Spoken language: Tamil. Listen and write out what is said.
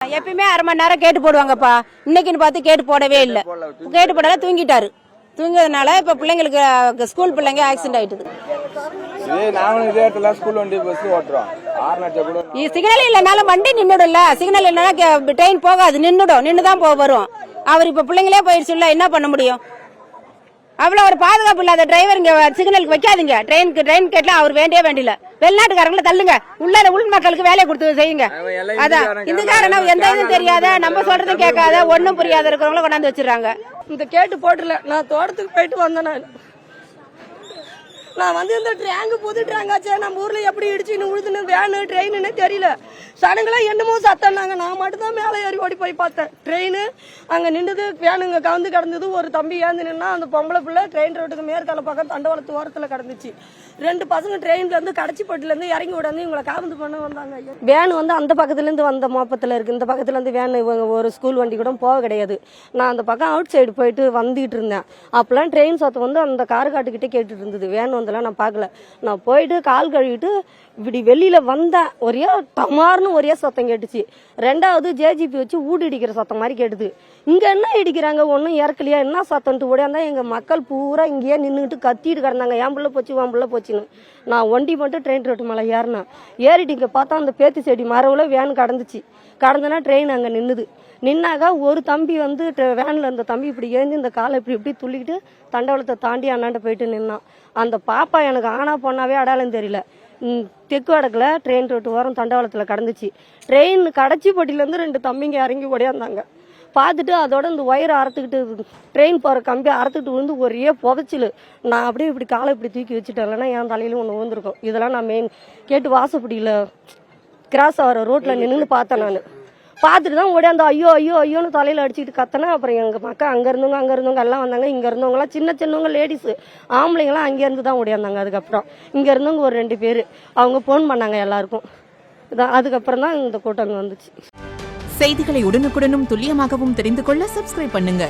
எப்பயுமே அரை மணி நேரம் கேட்டு போடுவாங்கப்பா. இன்னைக்குன்னு பார்த்து கேட்டு போடவே இல்லை. கேட்டு போடல, தூங்கிட்டாரு. தூங்கியதுனால இப்ப பிள்ளைங்களுக்கு ஸ்கூல் பிள்ளைங்க ஆக்சிடென்ட் ஆயிட்டுது. சிக்னல் இல்லைனாலும் வண்டி நின்னுடும்ல. சிக்னல் இல்லைன்னா ட்ரெயின் போகாது, நின்னுதான் வரும். அவர் இப்ப பிள்ளைங்களே போயிடுச்சு இல்ல, என்ன பண்ண முடியும்? அவ்வளவு ஒரு பாதுகாப்பு இல்லாத டிரைவர் இங்க சிக்னலுக்கு வைக்காதீங்க. ட்ரெயின் கேட்டலாம் அவர் வேண்டியல. வெளிநாட்டுக்காரங்களை தள்ளுங்க, உள் மக்களுக்கு வேலையை கொடுத்து செய்யுங்க. அதான் இந்துக்காரன் எந்த இதுவும் தெரியாத, நம்ம சொல்றதும் கேட்காத, ஒன்னும் புரியாத இருக்கிறவங்கள கொண்டாந்து வச்சிடறாங்க. இந்த கேட்டு போட்டுல நான் தோட்டத்துக்கு போயிட்டு வந்தேன். நான் வந்து இந்த ட்ராங்கு புது ட்ராங்காச்சே நம்ம ஊர்ல எப்படி இடிச்சுன்னு உழுதுன்னு வேனு ட்ரெயின்னு தெரியல. சடங்குலாம் என்னமோ சத்தம்னாங்க. நான் மட்டும் தான் மேலே ஏறி ஓடி போய் பார்த்தேன். ட்ரெயின் அங்க நின்றுது, வேனுங்க கவுந்து கிடந்தது. ஒரு தம்பி ஏந்து நின்னா அந்த பொம்பளை பிள்ளை ட்ரெயின் ரோட்டுக்கு மேற்கால பக்கம் தண்டவாளத்து ஓரத்தில் கிடந்துச்சு. 2 பசங்க ட்ரெயின்ல இருந்து கடைச்சிப்பட்டுல இருந்து இறங்கி விடாந்து இவங்களை காவந்து பண்ண வந்தாங்க. வேன் வந்து அந்த பக்கத்துல இருந்து வந்த மோப்பத்தில் இருக்கு. இந்த பக்கத்துல இருந்து வேன் ஒரு ஸ்கூல் வண்டி கூட போக கிடையாது. நான் அந்த பக்கம் அவுட் சைடு போயிட்டு வந்துட்டு இருந்தேன். அப்பெல்லாம் ட்ரெயின் சத்தம் வந்து அந்த கார் காட்டுக்கிட்டே கேட்டுட்டு இருந்தது. வேன் வந்தெல்லாம் நான் பார்க்கல. நான் போயிட்டு கால் கழுவிட்டு இப்படி வெளியில வந்தேன். ஒரே டமார்னு ஒரே சத்தம் கேட்டுச்சு. 2வது ஜேஜிபி வச்சு ஊடு இடிக்கிற சத்தம் மாதிரி கேட்டுது. இங்க என்ன இடிக்கிறாங்க, ஒன்னும் இறக்கலையா, என்ன சத்தம்ட்டு ஓடியாந்தா எங்க மக்கள் பூரா இங்கேயே நின்றுட்டு கத்திட்டு கிடந்தாங்க. என் பிள்ளை போச்சு, உன் பிள்ளை போச்சுன்னு. நான் ஒண்டி மட்டும் ட்ரெயின் ரோட்டு மேலே ஏறினேன். ஏறிட்டு இங்கே பார்த்தா அந்த பேத்தி செடி மரவுல வேன் கடந்துச்சு. கடந்தனா ட்ரெயின் அங்கே நின்னாக்கா ஒரு தம்பி வந்து வேனில் இருந்த தம்பி இப்படி ஏந்தி இந்த காலை இப்படி துள்ளிக்கிட்டு தண்டவாளத்தை தாண்டி அண்ணாண்ட போயிட்டு நின்னான். அந்த பாப்பா எனக்கு ஆனா பொண்ணாவே அடையாளம் தெரியல. தெற்கு வடக்குல ட்ரெயின் ரோட்டு ஓரம் தண்டவாளத்தில் கடந்துச்சு. ட்ரெயின் கடைச்சிப்பட்டியிலேருந்து 2 தம்பிங்க இறங்கி ஓடியாந்தாங்க. பார்த்துட்டு அதோட இந்த ஒயரை அறுத்துக்கிட்டு ட்ரெயின் போகிற கம்பி அறுத்துக்கிட்டு விழுந்து ஒரே புதைச்சில். நான் அப்படியே இப்படி காலை இப்படி தூக்கி வச்சுட்டேன். இல்லைன்னா என் தலையில ஒன்று விழுந்திருக்கும். இதெல்லாம் நான் மெயின் கேட்டு வாசப்படியில் கிராஸ் ஆகிற ரோட்டில் நின்று பார்த்தேன். நான் பார்த்துட்டு தான் ஓடியாந்தா ஐயோன்னு தலையில் அடிச்சுக்கிட்டு கத்தினேன். அப்புறம் எங்கள் மக்கள் அங்கே இருந்தவங்க எல்லாம் வந்தாங்க. இங்கே இருந்தவங்களாம் சின்னவங்க லேடிஸு ஆம்பளைங்களாம் அங்கேருந்து தான் ஓடியாந்தாங்க. அதுக்கப்புறம் இங்கே இருந்தவங்க ஒரு 2 பேர் அவங்க ஃபோன் பண்ணாங்க எல்லாருக்கும். அதுக்கப்புறம் தான் இந்த கூட்டம் வந்துச்சு. செய்திகளை உடனுக்குடனும் துல்லியமாகவும் தெரிந்து கொள்ள சப்ஸ்கிரைப் பண்ணுங்க.